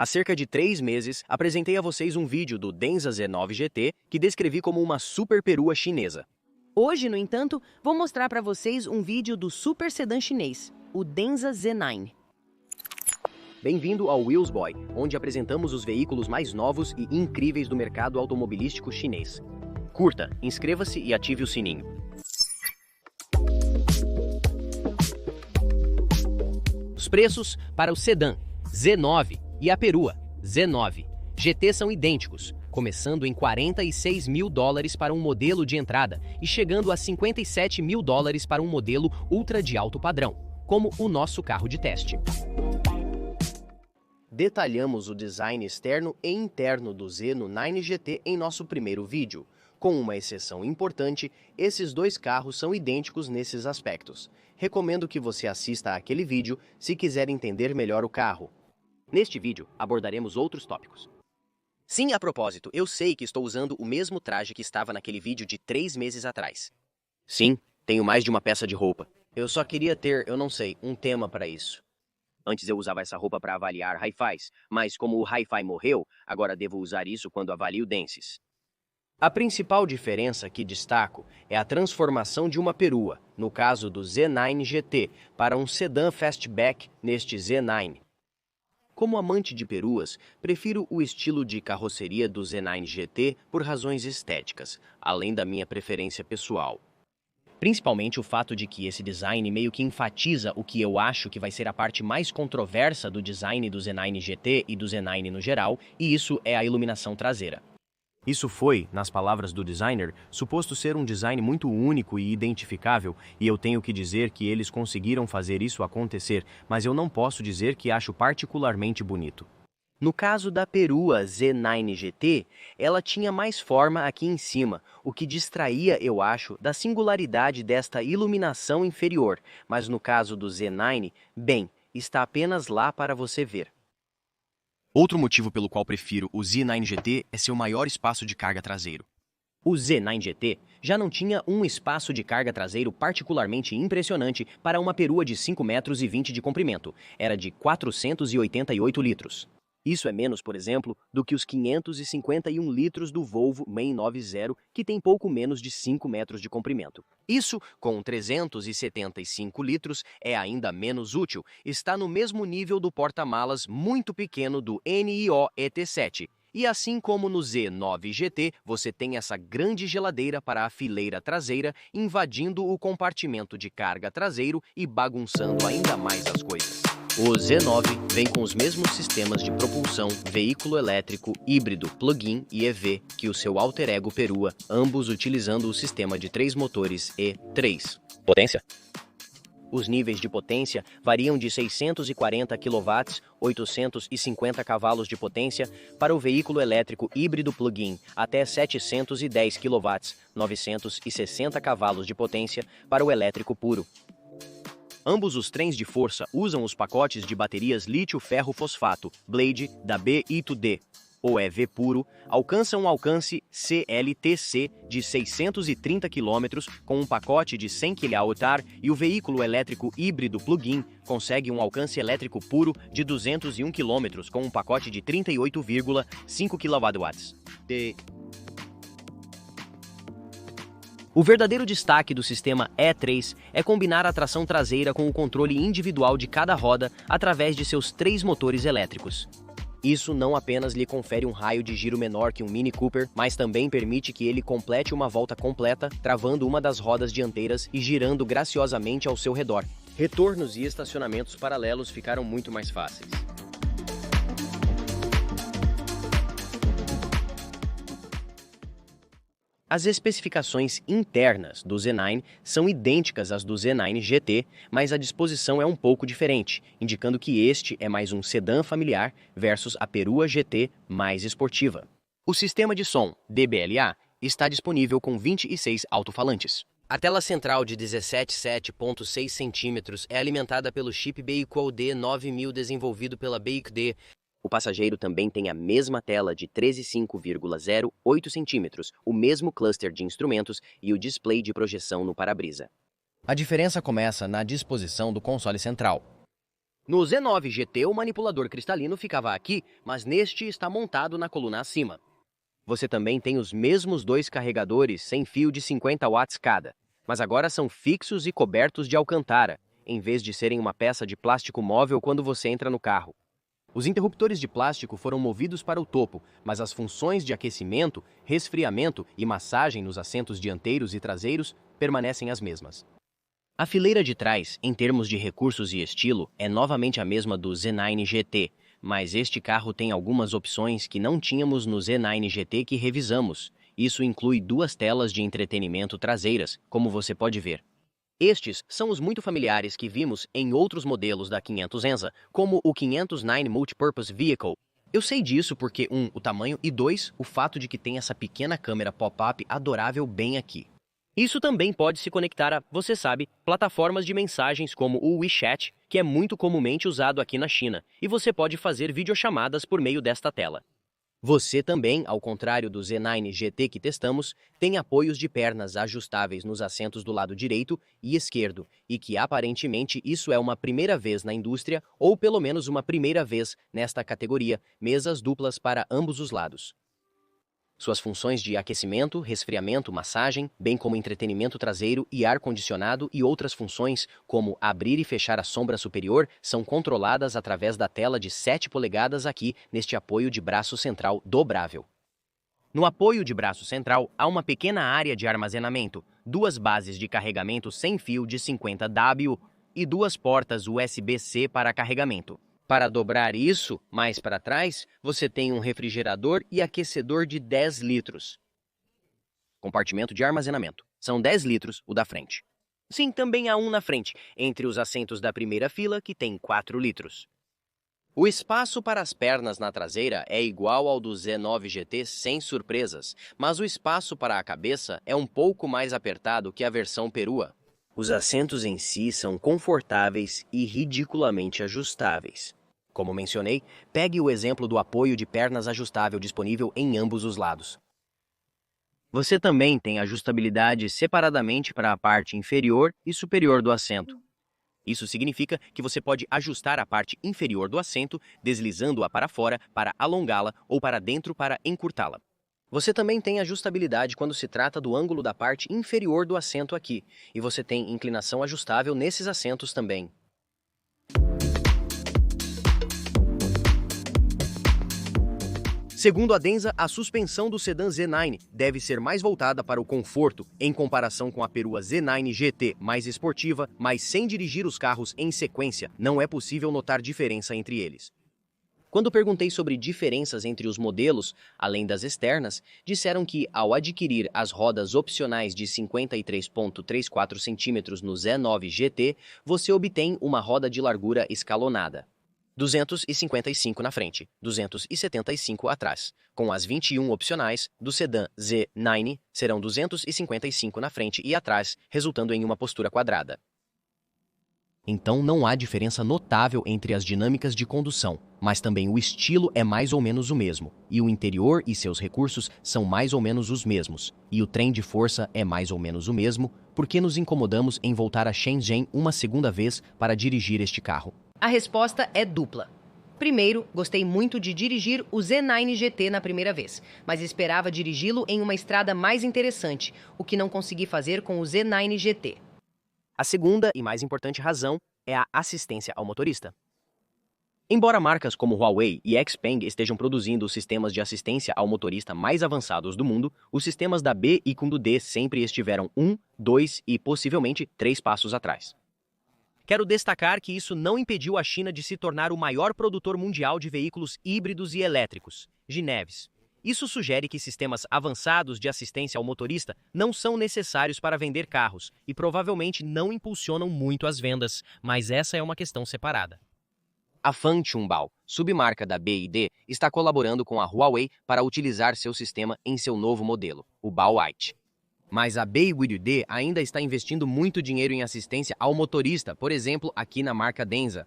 Há cerca de 3 meses, apresentei a vocês um vídeo do Denza Z9 GT que descrevi como uma super perua chinesa. Hoje, no entanto, vou mostrar para vocês um vídeo do super sedã chinês, o Denza Z9. Bem-vindo ao Wheels Boy, onde apresentamos os veículos mais novos e incríveis do mercado automobilístico chinês. Curta, inscreva-se e ative o sininho. Os preços para o sedã Z9 e a perua Z9 GT são idênticos, começando em $46 mil para um modelo de entrada e chegando a $57 mil para um modelo ultra de alto padrão, como o nosso carro de teste. Detalhamos o design externo e interno do Z9 GT em nosso primeiro vídeo. Com uma exceção importante, esses dois carros são idênticos nesses aspectos. Recomendo que você assista àquele vídeo se quiser entender melhor o carro. Neste vídeo, abordaremos outros tópicos. Sim, a propósito, eu sei que estou usando o mesmo traje que estava naquele vídeo de 3 meses atrás. Sim, tenho mais de uma peça de roupa. Eu só queria ter, eu não sei, um tema para isso. Antes eu usava essa roupa para avaliar hi-fis, mas como o hi-fi morreu, agora devo usar isso quando avalio denses. A principal diferença que destaco é a transformação de uma perua, no caso do Z9 GT, para um sedã fastback neste Z9. Como amante de peruas, prefiro o estilo de carroceria do Z9 GT por razões estéticas, além da minha preferência pessoal. Principalmente o fato de que esse design meio que enfatiza o que eu acho que vai ser a parte mais controversa do design do Z9 GT e do Z9 no geral, e isso é a iluminação traseira. Isso foi, nas palavras do designer, suposto ser um design muito único e identificável, e eu tenho que dizer que eles conseguiram fazer isso acontecer, mas eu não posso dizer que acho particularmente bonito. No caso da perua Z9 GT, ela tinha mais forma aqui em cima, o que distraía, eu acho, da singularidade desta iluminação inferior, mas no caso do Z9, bem, está apenas lá para você ver. Outro motivo pelo qual prefiro o Z9 GT é seu maior espaço de carga traseiro. O Z9 GT já não tinha um espaço de carga traseiro particularmente impressionante para uma perua de 5,20 metros de comprimento, era de 488 litros. Isso é menos, por exemplo, do que os 551 litros do Volvo 690, que tem pouco menos de 5 metros de comprimento. Isso, com 375 litros, é ainda menos útil, está no mesmo nível do porta-malas muito pequeno do NIO ET7. E assim como no Z9 GT, você tem essa grande geladeira para a fileira traseira, invadindo o compartimento de carga traseiro e bagunçando ainda mais as coisas. O Z9 vem com os mesmos sistemas de propulsão, veículo elétrico, híbrido, plug-in e EV que o seu alter ego perua, ambos utilizando o sistema de 3 motores E3. Potência? Os níveis de potência variam de 640 kW, 850 cavalos de potência, para o veículo elétrico híbrido plug-in, até 710 kW, 960 cavalos de potência, para o elétrico puro. Ambos os trens de força usam os pacotes de baterias lítio-ferro-fosfato, Blade, da BE2D, ou EV puro, alcançam um alcance CLTC de 630 km com um pacote de 100 kWh e o veículo elétrico híbrido plug-in consegue um alcance elétrico puro de 201 km com um pacote de 38,5 kW. O verdadeiro destaque do sistema E3 é combinar a tração traseira com o controle individual de cada roda através de seus 3 motores elétricos. Isso não apenas lhe confere um raio de giro menor que um Mini Cooper, mas também permite que ele complete uma volta completa, travando uma das rodas dianteiras e girando graciosamente ao seu redor. Retornos e estacionamentos paralelos ficaram muito mais fáceis. As especificações internas do Z9 são idênticas às do Z9 GT, mas a disposição é um pouco diferente, indicando que este é mais um sedã familiar versus a perua GT mais esportiva. O sistema de som DBLA está disponível com 26 alto-falantes. A tela central de 17,7.6 cm é alimentada pelo chip BeeQual D9000 desenvolvido pela BeeQD. O passageiro também tem a mesma tela de 13,5,08 cm, o mesmo cluster de instrumentos e o display de projeção no para-brisa. A diferença começa na disposição do console central. No Z9 GT, o manipulador cristalino ficava aqui, mas neste está montado na coluna acima. Você também tem os mesmos dois carregadores sem fio de 50 watts cada, mas agora são fixos e cobertos de alcantara, em vez de serem uma peça de plástico móvel quando você entra no carro. Os interruptores de plástico foram movidos para o topo, mas as funções de aquecimento, resfriamento e massagem nos assentos dianteiros e traseiros permanecem as mesmas. A fileira de trás, em termos de recursos e estilo, é novamente a mesma do Z9 GT, mas este carro tem algumas opções que não tínhamos no Z9 GT que revisamos. Isso inclui duas telas de entretenimento traseiras, como você pode ver. Estes são os muito familiares que vimos em outros modelos da 500 Enza, como o 509 Multipurpose Vehicle. Eu sei disso porque, o tamanho e 2, o fato de que tem essa pequena câmera pop-up adorável bem aqui. Isso também pode se conectar a, você sabe, plataformas de mensagens como o WeChat, que é muito comumente usado aqui na China, e você pode fazer videochamadas por meio desta tela. Você também, ao contrário do Z9 GT que testamos, tem apoios de pernas ajustáveis nos assentos do lado direito e esquerdo, e que aparentemente isso é uma primeira vez na indústria, ou pelo menos uma primeira vez nesta categoria, mesas duplas para ambos os lados. Suas funções de aquecimento, resfriamento, massagem, bem como entretenimento traseiro e ar-condicionado e outras funções, como abrir e fechar a sombra superior, são controladas através da tela de 7 polegadas aqui neste apoio de braço central dobrável. No apoio de braço central, há uma pequena área de armazenamento, duas bases de carregamento sem fio de 50W e duas portas USB-C para carregamento. Para dobrar isso, mais para trás, você tem um refrigerador e aquecedor de 10 litros. Compartimento de armazenamento. São 10 litros o da frente. Sim, também há um na frente, entre os assentos da primeira fila, que tem 4 litros. O espaço para as pernas na traseira é igual ao do Z9 GT sem surpresas, mas o espaço para a cabeça é um pouco mais apertado que a versão perua. Os assentos em si são confortáveis e ridiculamente ajustáveis. Como mencionei, pegue o exemplo do apoio de pernas ajustável disponível em ambos os lados. Você também tem ajustabilidade separadamente para a parte inferior e superior do assento. Isso significa que você pode ajustar a parte inferior do assento, deslizando-a para fora para alongá-la ou para dentro para encurtá-la. Você também tem ajustabilidade quando se trata do ângulo da parte inferior do assento aqui, e você tem inclinação ajustável nesses assentos também. Segundo a Denza, a suspensão do sedã Z9 deve ser mais voltada para o conforto, em comparação com a perua Z9 GT, mais esportiva, mas sem dirigir os carros em sequência, não é possível notar diferença entre eles. Quando perguntei sobre diferenças entre os modelos, além das externas, disseram que, ao adquirir as rodas opcionais de 53,34 cm no Z9 GT, você obtém uma roda de largura escalonada. 255 na frente, 275 atrás. Com as 21 opcionais do sedã Z9, serão 255 na frente e atrás, resultando em uma postura quadrada. Então não há diferença notável entre as dinâmicas de condução, mas também o estilo é mais ou menos o mesmo, e o interior e seus recursos são mais ou menos os mesmos, e o trem de força é mais ou menos o mesmo, porque nos incomodamos em voltar a Shenzhen uma segunda vez para dirigir este carro. A resposta é dupla. Primeiro, gostei muito de dirigir o Z9 GT na primeira vez, mas esperava dirigi-lo em uma estrada mais interessante, o que não consegui fazer com o Z9 GT. A segunda e mais importante razão é a assistência ao motorista. Embora marcas como Huawei e Xpeng estejam produzindo os sistemas de assistência ao motorista mais avançados do mundo, os sistemas da B e do D sempre estiveram 1, 2 e possivelmente 3 passos atrás. Quero destacar que isso não impediu a China de se tornar o maior produtor mundial de veículos híbridos e elétricos, GNEVs. Isso sugere que sistemas avançados de assistência ao motorista não são necessários para vender carros e provavelmente não impulsionam muito as vendas, mas essa é uma questão separada. A Fan Chunbao, submarca da BYD, está colaborando com a Huawei para utilizar seu sistema em seu novo modelo, o Baoite. Mas a BYD ainda está investindo muito dinheiro em assistência ao motorista, por exemplo, aqui na marca Denza.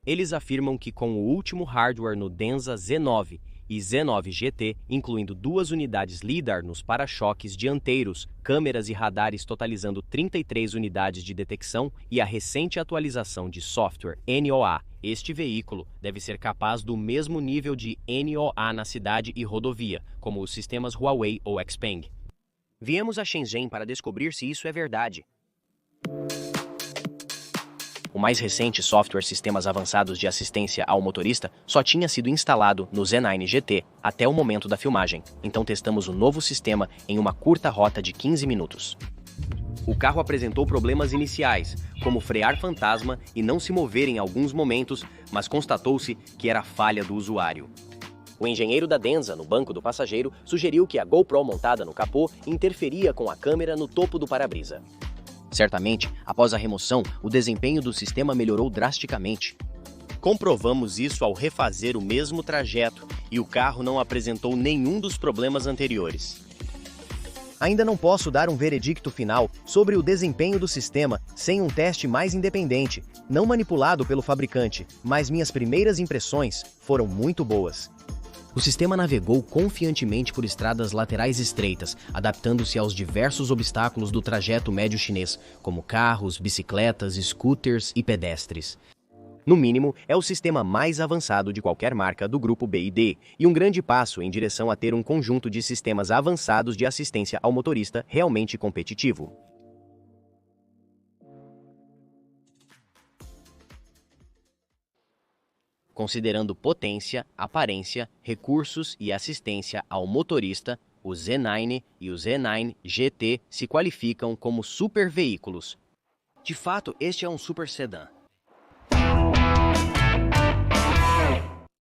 Eles afirmam que com o último hardware no Denza Z9 e Z9 GT, incluindo 2 unidades LiDAR nos para-choques dianteiros, câmeras e radares totalizando 33 unidades de detecção e a recente atualização de software NOA, este veículo deve ser capaz do mesmo nível de NOA na cidade e rodovia, como os sistemas Huawei ou Xpeng. Viemos a Shenzhen para descobrir se isso é verdade. O mais recente software Sistemas Avançados de Assistência ao Motorista só tinha sido instalado no Z9 GT até o momento da filmagem, então testamos o novo sistema em uma curta rota de 15 minutos. O carro apresentou problemas iniciais, como frear fantasma e não se mover em alguns momentos, mas constatou-se que era falha do usuário. O engenheiro da Denza, no banco do passageiro, sugeriu que a GoPro montada no capô interferia com a câmera no topo do para-brisa. Certamente, após a remoção, o desempenho do sistema melhorou drasticamente. Comprovamos isso ao refazer o mesmo trajeto e o carro não apresentou nenhum dos problemas anteriores. Ainda não posso dar um veredicto final sobre o desempenho do sistema sem um teste mais independente, não manipulado pelo fabricante, mas minhas primeiras impressões foram muito boas. O sistema navegou confiantemente por estradas laterais estreitas, adaptando-se aos diversos obstáculos do trajeto médio chinês, como carros, bicicletas, scooters e pedestres. No mínimo, é o sistema mais avançado de qualquer marca do grupo BYD e um grande passo em direção a ter um conjunto de sistemas avançados de assistência ao motorista realmente competitivo. Considerando potência, aparência, recursos e assistência ao motorista, o Z9 e o Z9 GT se qualificam como super veículos. De fato, este é um super sedã.